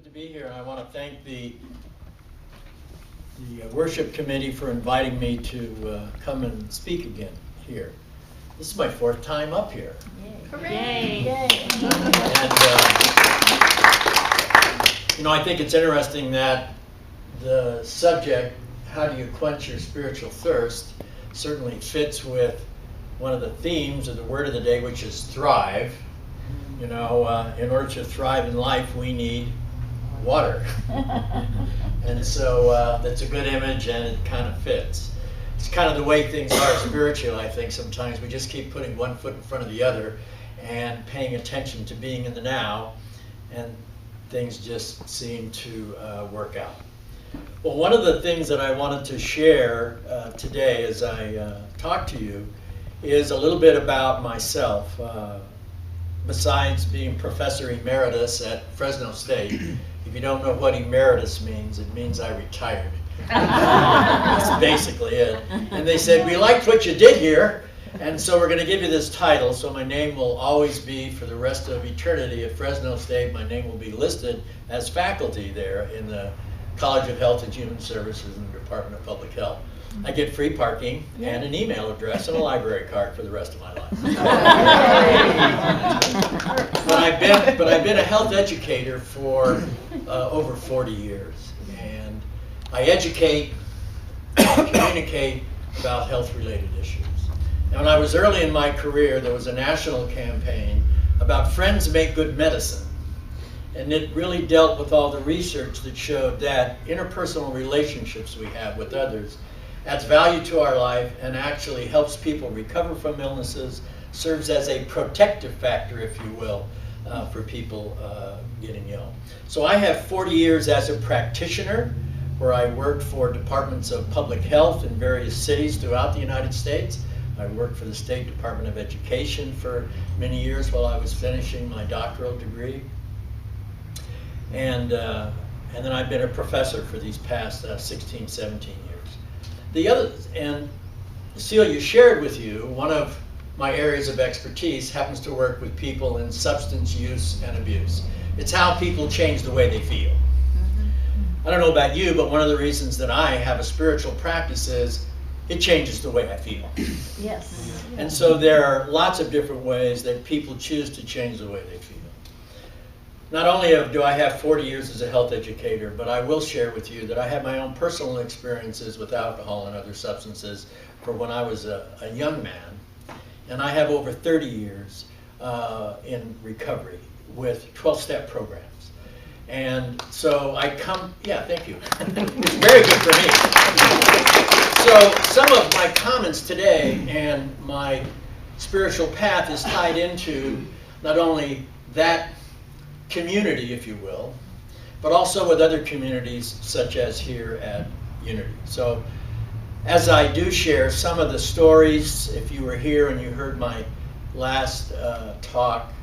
good to be here, and I want to thank the worship committee for inviting me to come and speak again here. This is my fourth time up here. Yay. Yay. And, I think it's interesting that the subject, how do you quench your spiritual thirst, certainly fits with one of the themes of the word of the day, which is thrive. In order to thrive in life, we need water. And so that's a good image, and it kind of fits. It's kind of the way things are spiritually, I think. Sometimes we just keep putting one foot in front of the other and paying attention to being in the now, and things just seem to work out. Well, one of the things that I wanted to share today as I talk to you is a little bit about myself. Besides being Professor Emeritus at Fresno State, if you don't know what emeritus means, it means I retired. That's basically it. And they said, we liked what you did here, and so we're going to give you this title. So my name will always be, for the rest of eternity at Fresno State, my name will be listed as faculty there in the College of Health and Human Services in the Department of Public Health. I get free parking and an email address and a library card for the rest of my life. But I've been a health educator for over 40 years, and I educate and communicate about health-related issues. And when I was early in my career, there was a national campaign about Friends Make Good Medicine, and it really dealt with all the research that showed that interpersonal relationships we have with others adds value to our life and actually helps people recover from illnesses, serves as a protective factor, if you will, for people getting ill. So I have 40 years as a practitioner, where I worked for departments of public health in various cities throughout the United States. I worked for the State Department of Education for many years while I was finishing my doctoral degree. And then I've been a professor for these past 16, 17 years. And Celia shared with you, one of my areas of expertise happens to work with people in substance use and abuse. It's how people change the way they feel. I don't know about you, but one of the reasons that I have a spiritual practice is it changes the way I feel. Yes. And so there are lots of different ways that people choose to change the way they feel. Not only do I have 40 years as a health educator, but I will share with you that I have my own personal experiences with alcohol and other substances for when I was a young man. And I have over 30 years in recovery with 12-step programs. And so thank you. It's very good for me. So some of my comments today and my spiritual path is tied into not only that community, if you will, but also with other communities such as here at Unity. So as I do share some of the stories, if you were here and you heard my last talk,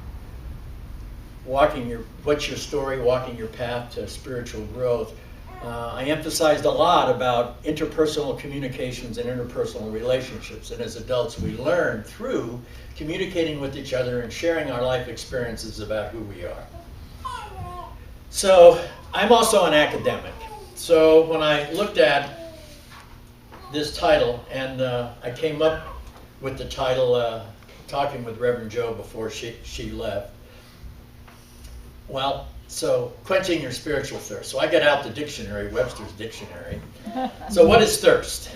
what's your story, walking your path to spiritual growth, I emphasized a lot about interpersonal communications and interpersonal relationships. And as adults, we learn through communicating with each other and sharing our life experiences about who we are. So I'm also an academic. So when I looked at this title, and I came up with the title, talking with Reverend Joe before she left. Well, so quenching your spiritual thirst. So I got out the dictionary, Webster's dictionary. So what is thirst?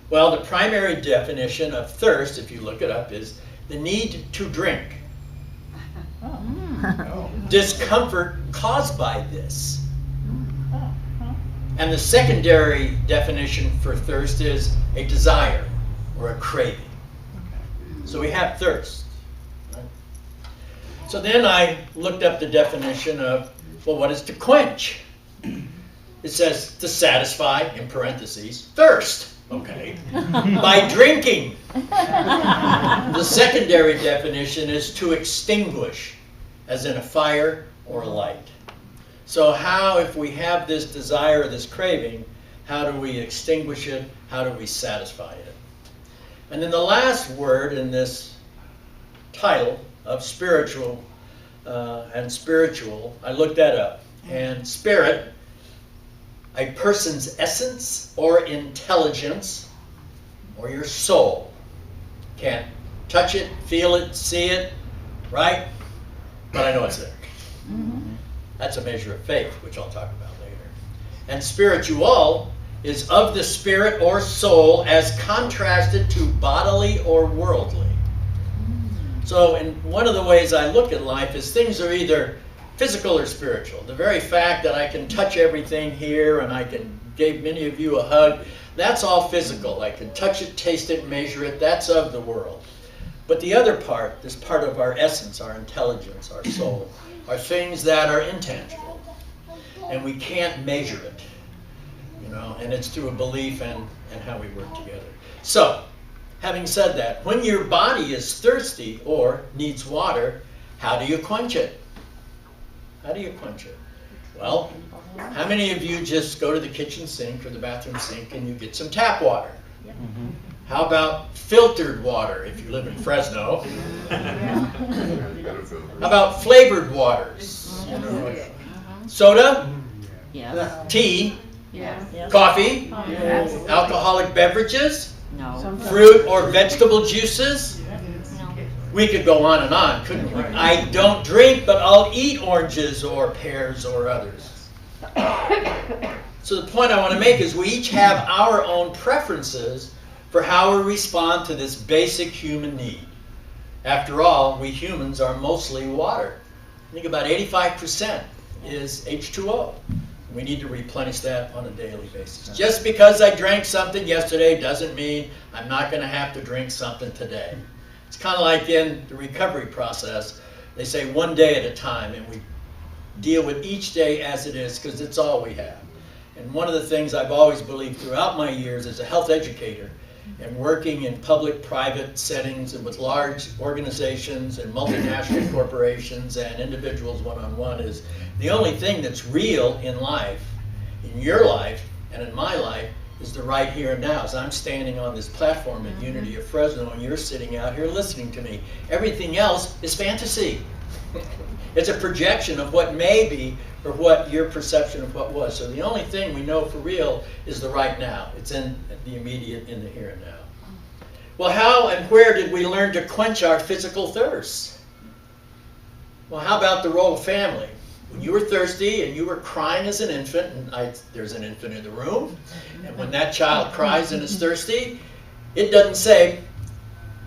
Well, the primary definition of thirst, if you look it up, is the need to drink. Discomfort caused by this. And the secondary definition for thirst is a desire or a craving. So we have thirst. Right? So then I looked up the definition of, well, what is to quench? It says to satisfy, in parentheses, thirst. Okay. By drinking. The secondary definition is to extinguish, as in a fire or a light. So how, if we have this desire, this craving, how do we extinguish it? How do we satisfy it? And then the last word in this title of spiritual and spiritual, I looked that up. And spirit, a person's essence or intelligence or your soul. Can't touch it, feel it, see it, right? But I know it's there. That's a measure of faith, which I'll talk about later. And spiritual is of the spirit or soul as contrasted to bodily or worldly. So one of the ways I look at life is things are either physical or spiritual. The very fact that I can touch everything here and I can give many of you a hug, that's all physical. I can touch it, taste it, measure it. That's of the world. But the other part, this part of our essence, our intelligence, our soul, are things that are intangible. And we can't measure it. And it's through a belief and how we work together. So, having said that, when your body is thirsty or needs water, how do you quench it? How do you quench it? Well, how many of you just go to the kitchen sink or the bathroom sink and you get some tap water? How about filtered water if you live in Fresno? How about flavored waters? Soda? Yes. Tea? Yes. Coffee? Yes. Alcoholic beverages? No. Fruit or vegetable juices? No. We could go on and on, couldn't we? I don't drink, but I'll eat oranges or pears or others. So the point I want to make is we each have our own preferences for how we respond to this basic human need. After all, we humans are mostly water. I think about 85% is H2O. We need to replenish that on a daily basis. Just because I drank something yesterday doesn't mean I'm not going to have to drink something today. It's kind of like in the recovery process. They say one day at a time, and we deal with each day as it is because it's all we have. And one of the things I've always believed throughout my years as a health educator and working in public-private settings and with large organizations and multinational corporations and individuals one-on-one is the only thing that's real in life, in your life and in my life, is the right here and now. As I'm standing on this platform at Unity of Fresno and you're sitting out here listening to me. Everything else is fantasy. It's a projection of what may be or what your perception of what was. So the only thing we know for real is the right now. It's in the immediate, in the here and now. Well, how and where did we learn to quench our physical thirst? Well, how about the role of family? When you were thirsty and you were crying as an infant, and there's an infant in the room, and when that child cries and is thirsty, it doesn't say,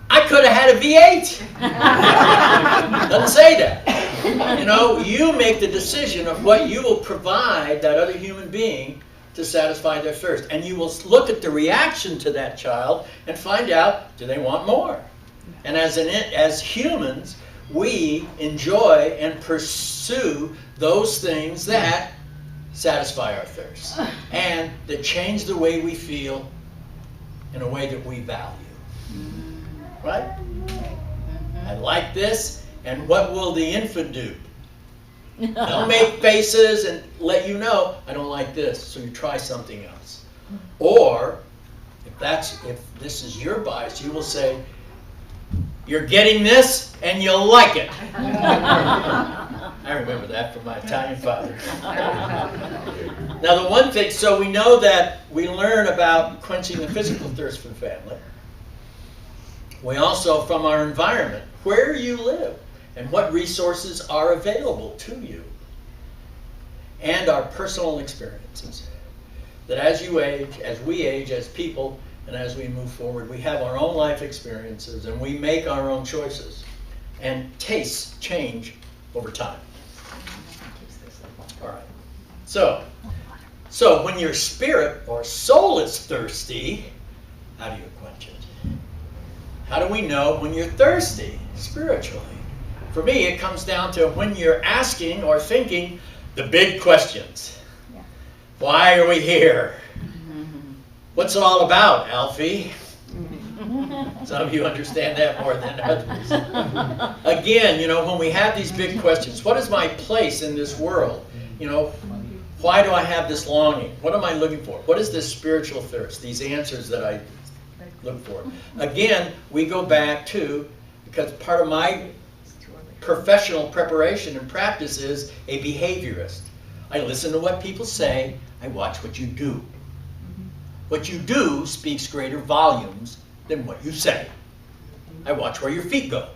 I could have had a V8. It doesn't say that. You make the decision of what you will provide that other human being to satisfy their thirst. And you will look at the reaction to that child and find out, do they want more? And as humans, we enjoy and pursue those things that satisfy our thirst and that change the way we feel in a way that we value. Right? I like this, and what will the infant do? They'll make faces and let you know, I don't like this, so you try something else. Or, if this is your bias, you will say, you're getting this, and you'll like it. I remember that from my Italian father. Now the one thing, so we know that we learn about quenching the physical thirst from family. We also, from our environment, where you live, and what resources are available to you. And our personal experiences. That as you age, as we age as people, and as we move forward, we have our own life experiences, and we make our own choices. And tastes change over time. All right. So when your spirit or soul is thirsty, how do you quench it? How do we know when you're thirsty spiritually? For me, it comes down to when you're asking or thinking the big questions. Yeah. Why are we here? What's it all about, Alfie? Some of you understand that more than others. Again, when we have these big questions, what is my place in this world? Why do I have this longing? What am I looking for? What is this spiritual thirst? These answers that I look for. Again, we go back to, because part of my professional preparation and practice is a behaviorist. I listen to what people say. I watch what you do. What you do speaks greater volumes than what you say. I watch where your feet go.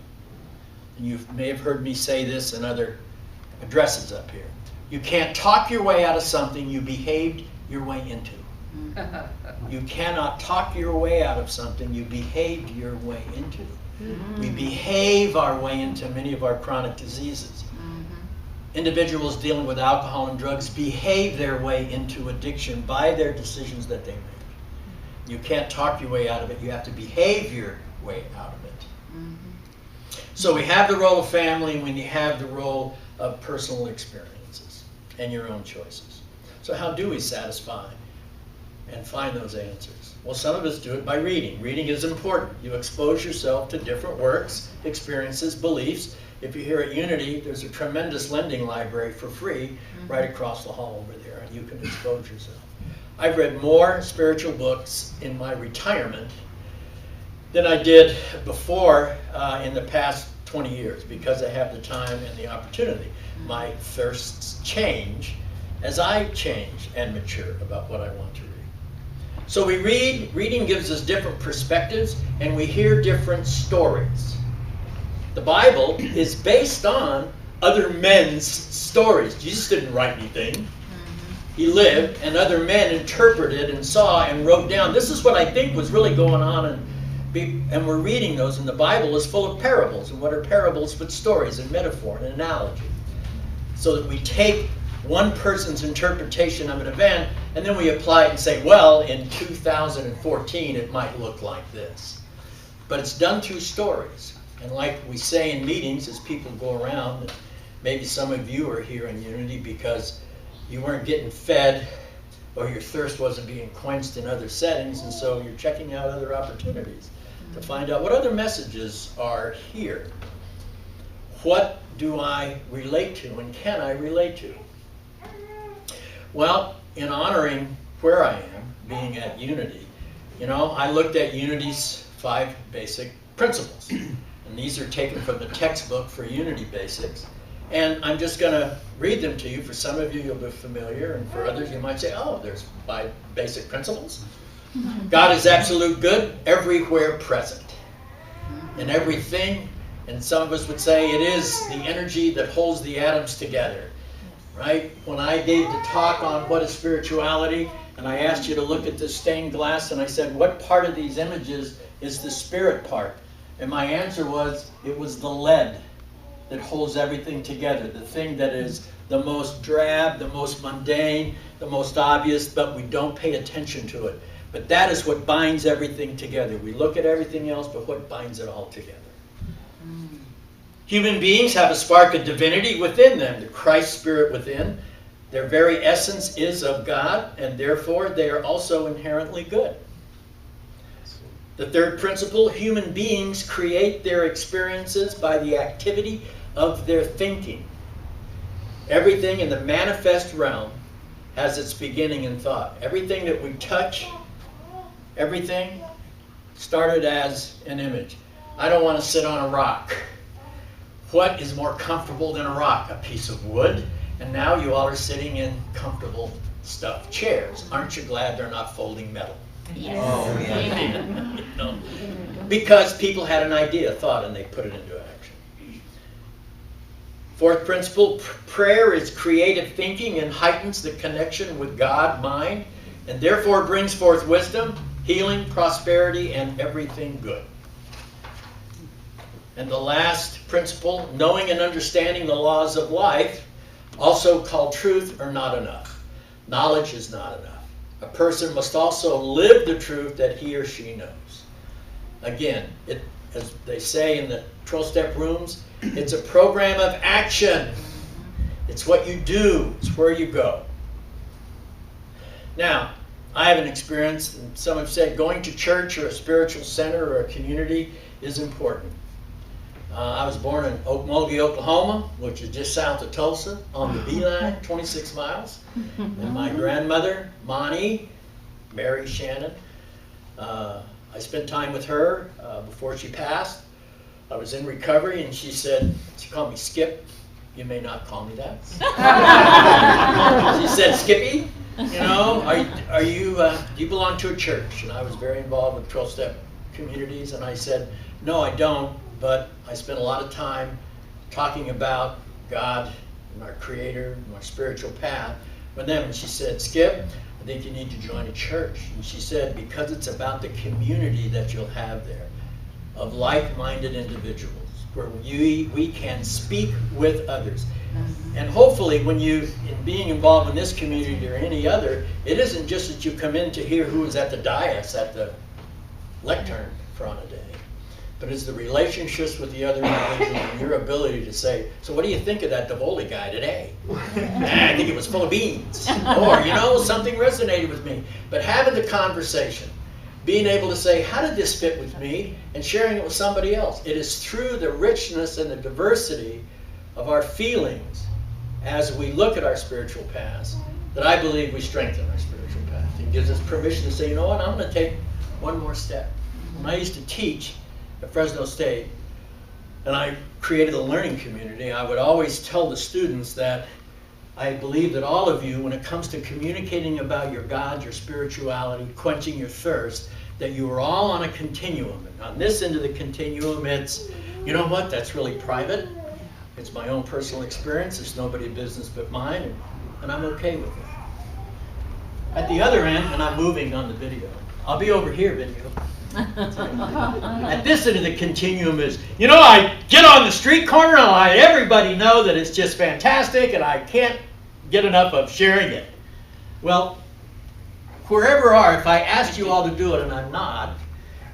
And you may have heard me say this in other addresses up here. You can't talk your way out of something you behaved your way into. You cannot talk your way out of something you behaved your way into. We behave our way into many of our chronic diseases. Individuals dealing with alcohol and drugs behave their way into addiction by their decisions that they make. You can't talk your way out of it. You have to behave your way out of it. So we have the role of family, and we have the role of personal experiences and your own choices. So how do we satisfy and find those answers? Well, some of us do it by reading. Reading is important. You expose yourself to different works, experiences, beliefs. If you're here at Unity, there's a tremendous lending library for free right across the hall over there, and you can expose yourself. I've read more spiritual books in my retirement than I did before in the past 20 years because I have the time and the opportunity. My thirsts change as I change and mature about what I want to read. So we read. Reading gives us different perspectives, and we hear different stories. The Bible is based on other men's stories. Jesus didn't write anything. He lived, and other men interpreted and saw and wrote down. This is what I think was really going on, and we're reading those, and the Bible is full of parables. And what are parables but stories and metaphor and analogy? So that we take one person's interpretation of an event, and then we apply it and say, well, in 2014 it might look like this. But it's done through stories. And like we say in meetings as people go around, and maybe some of you are here in Unity because you weren't getting fed or your thirst wasn't being quenched in other settings, and so you're checking out other opportunities to find out what other messages are here. What do I relate to, and can I relate to? Well, in honoring where I am, being at Unity, I looked at Unity's 5 basic principles. And these are taken from the textbook for Unity Basics. And I'm just going to read them to you. For some of you, you'll be familiar, and for others, you might say, oh, there's 5 basic principles. God is absolute good, everywhere present. In everything, and some of us would say it is the energy that holds the atoms together. Right? When I gave the talk on what is spirituality, and I asked you to look at this stained glass, and I said, what part of these images is the spirit part? And my answer was, it was the lead that holds everything together, the thing that is the most drab, the most mundane, the most obvious, but we don't pay attention to it. But that is what binds everything together. We look at everything else, but what binds it all together? Human beings have a spark of divinity within them, the Christ spirit within. Their very essence is of God, and therefore they are also inherently good. The third principle, human beings create their experiences by the activity of their thinking. Everything in the manifest realm has its beginning in thought. Everything that we touch, everything started as an image. I don't want to sit on a rock. What is more comfortable than a rock? A piece of wood. And now you all are sitting in comfortable stuffed chairs. Aren't you glad they're not folding metal? Yes. Oh, yeah. Because people had an idea, a thought, and they put it into action. Fourth principle, prayer is creative thinking and heightens the connection with God, mind, and therefore brings forth wisdom, healing, prosperity, and everything good. And the last principle, knowing and understanding the laws of life, also called truth, are not enough. Knowledge is not enough. A person must also live the truth that he or she knows. Again, as they say in the 12-step rooms, it's a program of action. It's what you do. It's where you go. Now, I have an experience, and some have said going to church or a spiritual center or a community is important. I was born in Okmulgee, Oklahoma, which is just south of Tulsa, on the B-line, 26 miles. And my grandmother, Monty, Mary Shannon, I spent time with her before she passed. I was in recovery, and she said, she called me Skip. You may not call me that. Skippy, you know, are you, do you belong to a church? And I was very involved with 12-step communities, and I said, no, I don't, but I spent a lot of time talking about God and our Creator and our spiritual path with them. And she said, Skip, I think you need to join a church. And she said, because it's about the community that you'll have there of like-minded individuals where we can speak with others. And hopefully when you, in being involved in this community or any other, it isn't just that you come in to hear who is at the dais, at the lectern for on a day, but it's the relationships with the other individuals and your ability to say, so what do you think of that Davoli guy today? I think it was full of beans. Or, you know, something resonated with me. But having the conversation, being able to say, how did this fit with me? And sharing it with somebody else. It is through the richness and the diversity of our feelings as we look at our spiritual paths that I believe we strengthen our spiritual path. It gives us permission to say, you know what, I'm going to take one more step. When I used to teach at Fresno State, and I created a learning community, I would always tell the students that I believe that all of you, when it comes to communicating about your God, your spirituality, quenching your thirst, that you are all on a continuum. And on this end of the continuum, it's, you know what, that's really private. It's my own personal experience. It's nobody's business but mine, and I'm okay with it. At the other end, and I'm moving on the video, I'll be over here, video. At this end of the continuum is, you know, I get on the street corner and I let everybody know that it's just fantastic and I can't get enough of sharing it. Well, wherever you are, if I asked you all to do it and I'm not,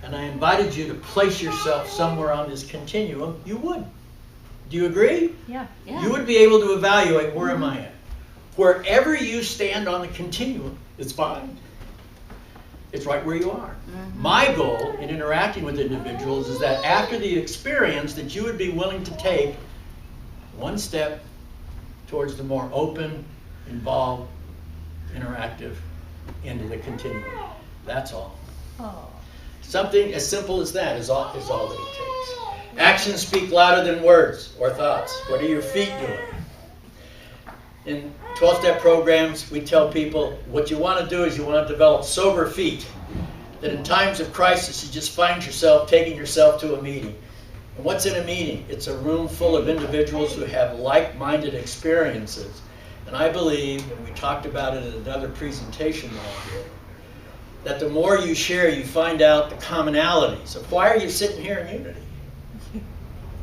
and I invited you to place yourself somewhere on this continuum, you would. Do you agree? Yeah. You would be able to evaluate, where am I at? Wherever you stand on the continuum, it's fine. It's right where you are. My goal in interacting with individuals is that after the experience that you would be willing to take one step towards the more open, involved, interactive end of the continuum. That's all. Something as simple as that is all that it takes. Actions speak louder than words or thoughts. What are your feet doing? In 12-step programs, we tell people what you want to do is you want to develop sober feet. That in times of crisis, you just find yourself taking yourself to a meeting. And what's in a meeting? It's a room full of individuals who have like-minded experiences. And I believe, and we talked about it in another presentation last year, that the more you share, you find out the commonalities of why are you sitting here in unity?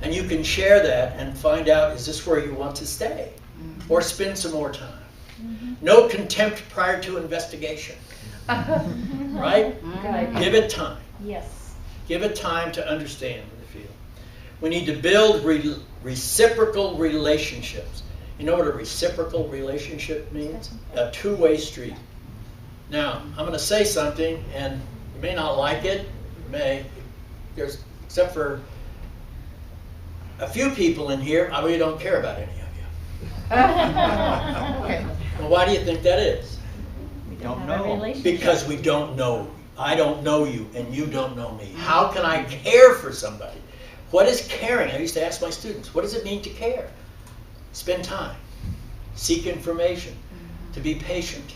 And you can share that and find out, is this where you want to stay? Or spend some more time. No contempt prior to investigation. Right? Give it time. Yes. Give it time to understand and feel. We need to build reciprocal relationships. You know what a reciprocal relationship means? A two-way street. Now, I'm going to say something, and you may not like it. You may. Except for a few people in here, I really don't care about any of you. Well, why do you think that is? We don't know. Because we don't know. I don't know you, and you don't know me. How can I care for somebody? What is caring? I used to ask my students, what does it mean to care? Spend time, seek information, to be patient,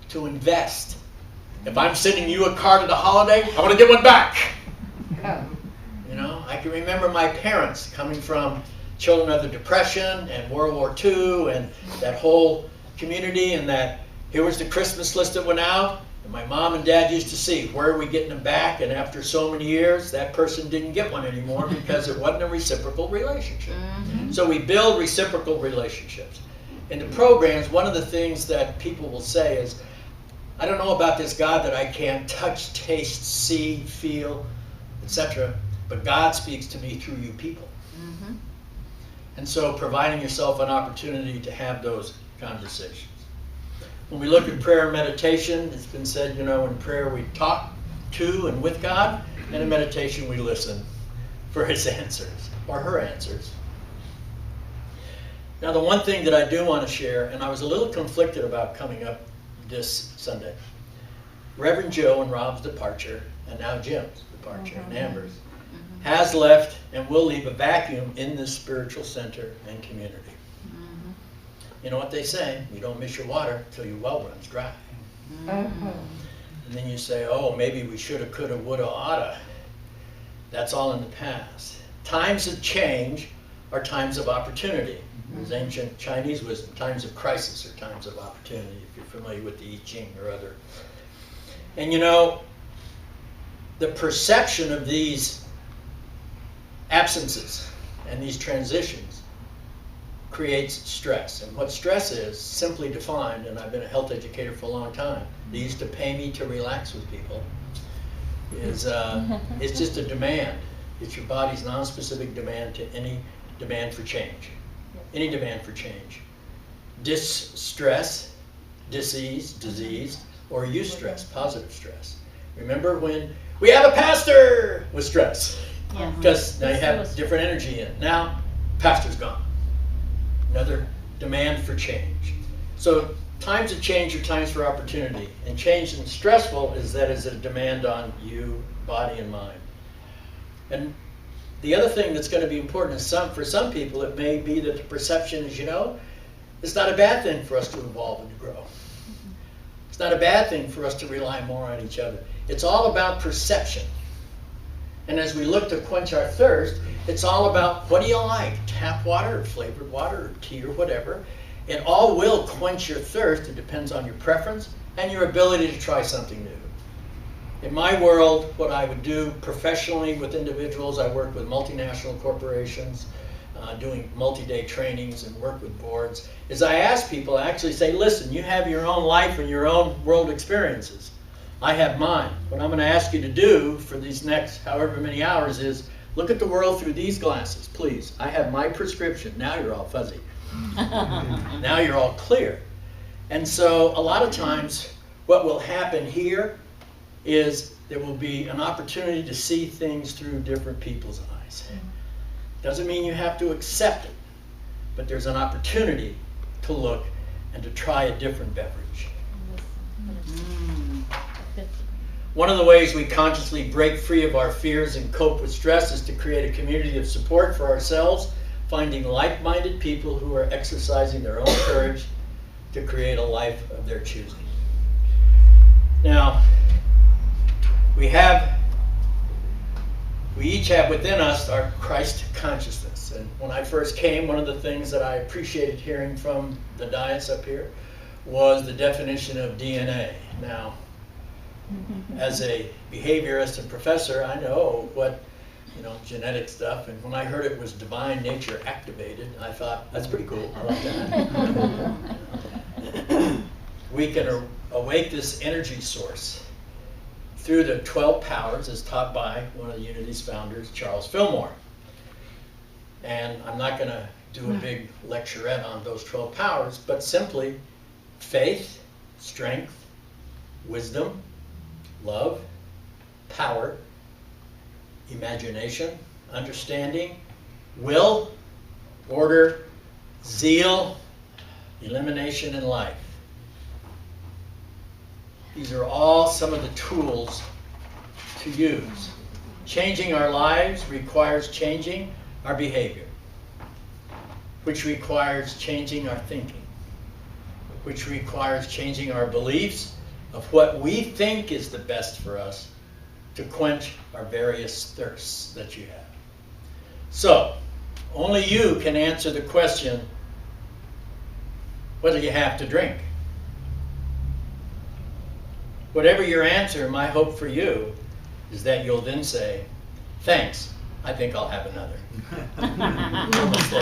to invest. If I'm sending you a card at a holiday, I want to get one back. You know, I can remember my parents coming from children of the Depression and World War II and that whole community, and that here was the Christmas list that went out, and my mom and dad used to see, where are we getting them back? And after so many years, that person didn't get one anymore because it wasn't a reciprocal relationship. So we build reciprocal relationships. In the programs, one of the things that people will say is, I don't know about this God that I can't touch, taste, see, feel, etc., but God speaks to me through you people. And so providing yourself an opportunity to have those conversations. When we look at prayer and meditation, it's been said, you know, in prayer we talk to and with God, and in meditation we listen for His answers, or her answers. Now the one thing that I do want to share, and I was a little conflicted about coming up this Sunday, Reverend Joe and Rob's departure, and now Jim's departure, and Amber's, has left and will leave a vacuum in this spiritual center and community. you know what they say, you don't miss your water till your well runs dry. And then you say, oh, maybe we shoulda, coulda, woulda, oughta. That's all in the past. Times of change are times of opportunity. There's ancient Chinese wisdom, times of crisis are times of opportunity, if you're familiar with the I Ching or other. And you know, the perception of these absences and these transitions creates stress. And what stress is, simply defined, and I've been a health educator for a long time, they used to pay me to relax with people, is it's just a demand. It's your body's non-specific demand to any demand for change. Any demand for change. Distress, disease, or eustress, positive stress. Remember when we have a pastor with stress, because now you have different energy in it. Now, pastor's gone. Another demand for change. So times of change are times for opportunity. And change and stressful is that is a demand on you, body and mind. And the other thing that's going to be important is for some people it may be that the perception is, you know, it's not a bad thing for us to evolve and to grow. It's not a bad thing for us to rely more on each other. It's all about perception. And as we look to quench our thirst, it's all about what do you like? Tap water or flavored water or tea or whatever. It all will quench your thirst. It depends on your preference and your ability to try something new. In my world, what I would do professionally with individuals, I work with multinational corporations, doing multi-day trainings and work with boards, is I ask people, I actually say, listen, you have your own life and your own world experiences. I have mine. What I'm going to ask you to do for these next however many hours is look at the world through these glasses, please. I have my prescription. Now you're all fuzzy. Now you're all clear. And so a lot of times what will happen here is there will be an opportunity to see things through different people's eyes. Doesn't mean you have to accept it, but there's an opportunity to look and to try a different beverage. One of the ways we consciously break free of our fears and cope with stress is to create a community of support for ourselves, finding like-minded people who are exercising their own courage to create a life of their choosing. Now, we each have within us our Christ consciousness. And when I first came, one of the things that I appreciated hearing from the dais up here was the definition of DNA. Now, as a behaviorist and professor, I know what, genetic stuff, and when I heard it was divine nature activated, I thought, that's pretty cool, I like that. We can awake this energy source through the 12 powers as taught by one of the Unity's founders, Charles Fillmore. And I'm not going to do a big lecturette on those 12 powers, but simply faith, strength, wisdom, love, power, imagination, understanding, will, order, zeal, elimination, and life. These are all some of the tools to use. Changing our lives requires changing our behavior, which requires changing our thinking, which requires changing our beliefs of what we think is the best for us to quench our various thirsts that you have. So, only you can answer the question whether you have to drink. Whatever your answer, my hope for you is that you'll then say, thanks, I think I'll have another. Namaste.